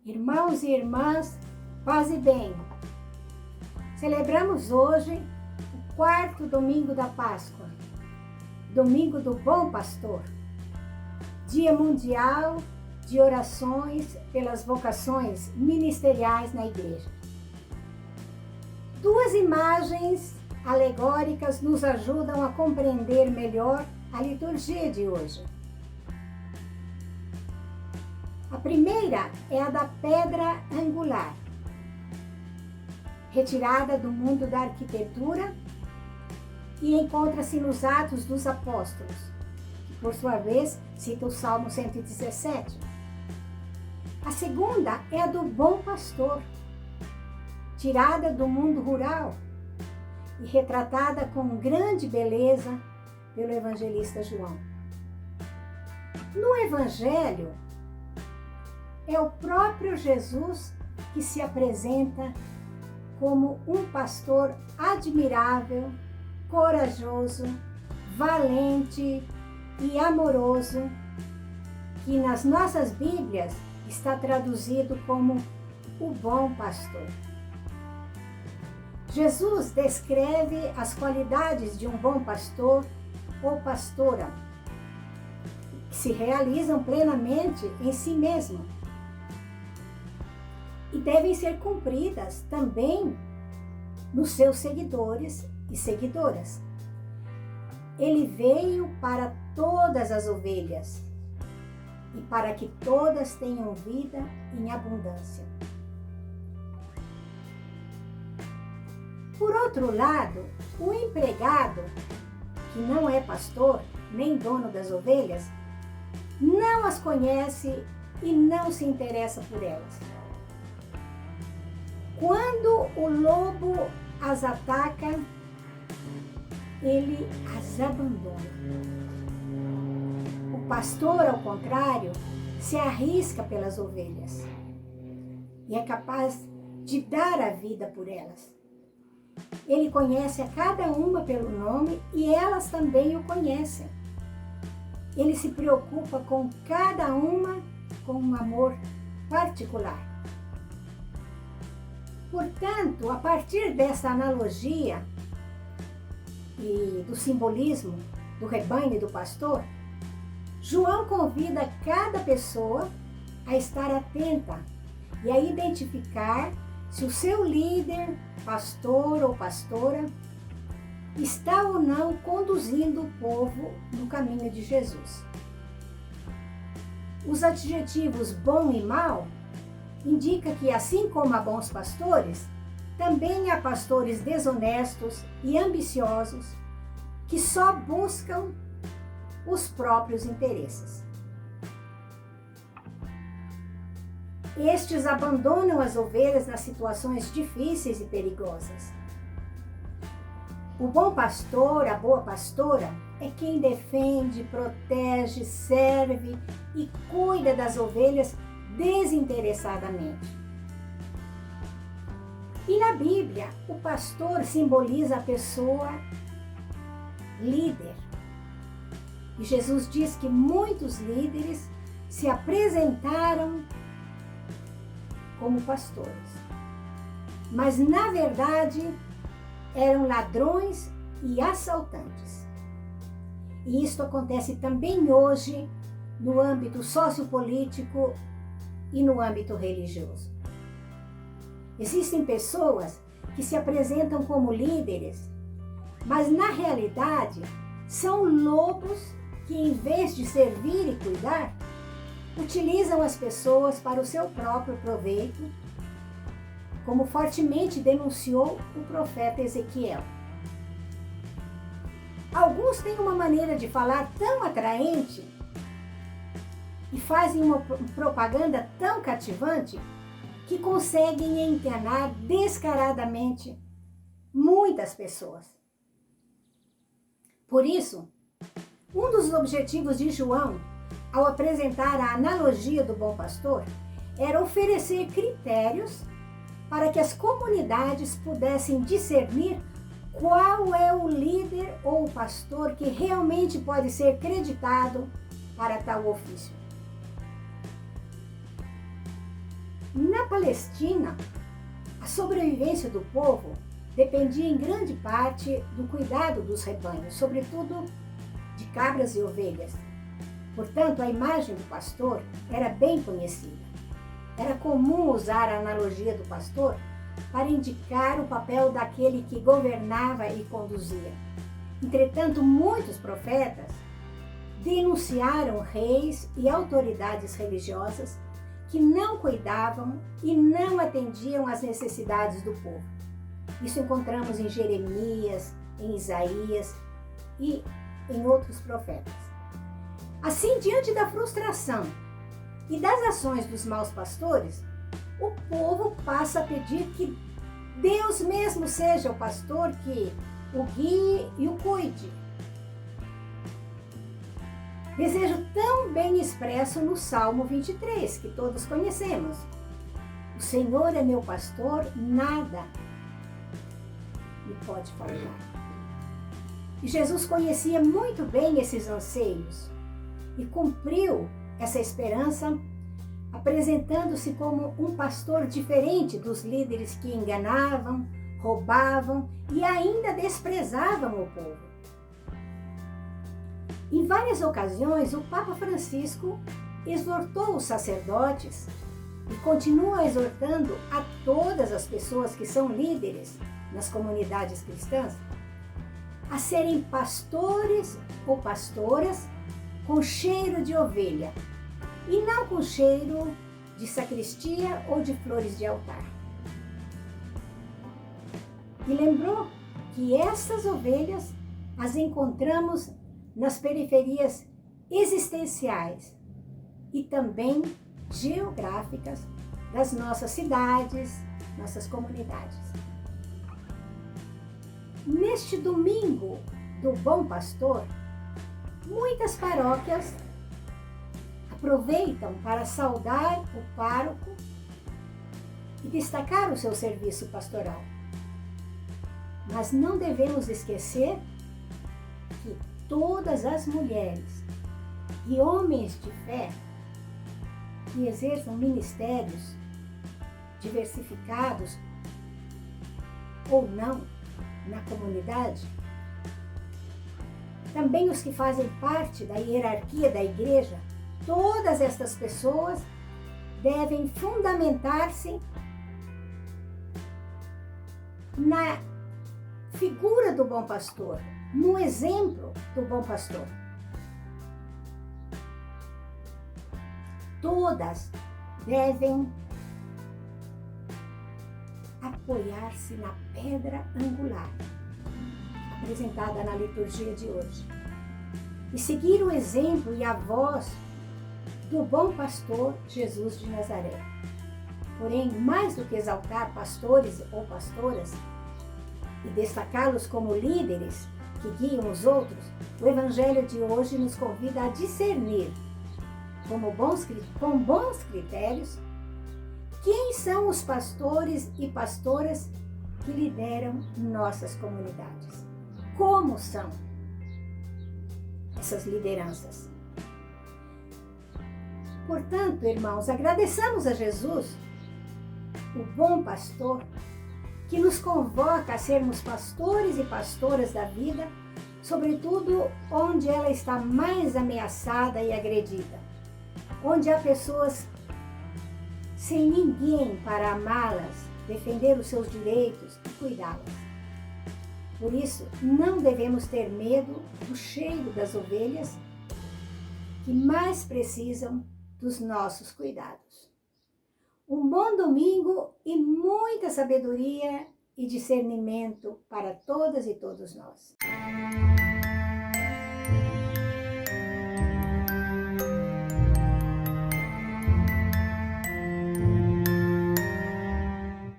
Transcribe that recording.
Irmãos e irmãs, paz e bem. Celebramos hoje o quarto domingo da Páscoa, domingo do Bom Pastor, Dia Mundial de Orações pelas Vocações Ministeriais na Igreja. Duas imagens alegóricas nos ajudam a compreender melhor a liturgia de hoje. A primeira é a da pedra angular, retirada do mundo da arquitetura e encontra-se nos Atos dos Apóstolos, que por sua vez cita o Salmo 117. A segunda é a do Bom Pastor, tirada do mundo rural e retratada com grande beleza pelo evangelista João. No Evangelho, é o próprio Jesus que se apresenta como um pastor admirável, corajoso, valente e amoroso, que nas nossas Bíblias está traduzido como o bom pastor. Jesus descreve as qualidades de um bom pastor ou pastora, que se realizam plenamente em si mesmo e devem ser cumpridas também nos seus seguidores e seguidoras. Ele veio para todas as ovelhas e para que todas tenham vida em abundância. Por outro lado, o empregado, que não é pastor nem dono das ovelhas, não as conhece e não se interessa por elas. Quando o lobo as ataca, ele as abandona. O pastor, ao contrário, se arrisca pelas ovelhas e é capaz de dar a vida por elas. Ele conhece a cada uma pelo nome e elas também o conhecem. Ele se preocupa com cada uma com um amor particular. Portanto, a partir dessa analogia e do simbolismo do rebanho e do pastor, João convida cada pessoa a estar atenta e a identificar se o seu líder, pastor ou pastora, está ou não conduzindo o povo no caminho de Jesus. Os adjetivos bom e mal indica que, assim como há bons pastores, também há pastores desonestos e ambiciosos que só buscam os próprios interesses. Estes abandonam as ovelhas nas situações difíceis e perigosas. O bom pastor, a boa pastora, é quem defende, protege, serve e cuida das ovelhas desinteressadamente. E na Bíblia, o pastor simboliza a pessoa líder. E Jesus diz que muitos líderes se apresentaram como pastores, mas na verdade eram ladrões e assaltantes. E isto acontece também hoje no âmbito sociopolítico e no âmbito religioso. Existem pessoas que se apresentam como líderes, mas na realidade são lobos que, em vez de servir e cuidar, utilizam as pessoas para o seu próprio proveito, como fortemente denunciou o profeta Ezequiel. Alguns têm uma maneira de falar tão atraente e fazem uma propaganda tão cativante que conseguem enganar descaradamente muitas pessoas. Por isso, um dos objetivos de João, ao apresentar a analogia do bom pastor, era oferecer critérios para que as comunidades pudessem discernir qual é o líder ou o pastor que realmente pode ser creditado para tal ofício. Na Palestina, a sobrevivência do povo dependia em grande parte do cuidado dos rebanhos, sobretudo de cabras e ovelhas. Portanto, a imagem do pastor era bem conhecida. Era comum usar a analogia do pastor para indicar o papel daquele que governava e conduzia. Entretanto, muitos profetas denunciaram reis e autoridades religiosas que não cuidavam e não atendiam às necessidades do povo. Isso encontramos em Jeremias, em Isaías e em outros profetas. Assim, diante da frustração e das ações dos maus pastores, o povo passa a pedir que Deus mesmo seja o pastor que o guie e o cuide. Desejo tão bem expresso no Salmo 23, que todos conhecemos. O Senhor é meu pastor, nada me pode faltar. E Jesus conhecia muito bem esses anseios e cumpriu essa esperança, apresentando-se como um pastor diferente dos líderes que enganavam, roubavam e ainda desprezavam o povo. Em várias ocasiões, o Papa Francisco exortou os sacerdotes e continua exortando a todas as pessoas que são líderes nas comunidades cristãs a serem pastores ou pastoras com cheiro de ovelha e não com cheiro de sacristia ou de flores de altar. E lembrou que essas ovelhas as encontramos nas periferias existenciais e também geográficas das nossas cidades, nossas comunidades. Neste domingo do Bom Pastor, muitas paróquias aproveitam para saudar o pároco e destacar o seu serviço pastoral. Mas não devemos esquecer que todas as mulheres e homens de fé que exerçam ministérios diversificados ou não na comunidade, também os que fazem parte da hierarquia da igreja, todas estas pessoas devem fundamentar-se na figura do bom pastor, no exemplo do bom pastor. Todas devem apoiar-se na pedra angular apresentada na liturgia de hoje e seguir o exemplo e a voz do bom pastor Jesus de Nazaré. Porém, mais do que exaltar pastores ou pastoras e destacá-los como líderes que guiam os outros, o Evangelho de hoje nos convida a discernir com bons critérios quem são os pastores e pastoras que lideram nossas comunidades. Como são essas lideranças? Portanto, irmãos, agradeçamos a Jesus, o bom pastor, que nos convoca a sermos pastores e pastoras da vida, sobretudo onde ela está mais ameaçada e agredida, onde há pessoas sem ninguém para amá-las, defender os seus direitos e cuidá-las. Por isso, não devemos ter medo do cheiro das ovelhas que mais precisam dos nossos cuidados. Um bom domingo e muita sabedoria e discernimento para todas e todos nós.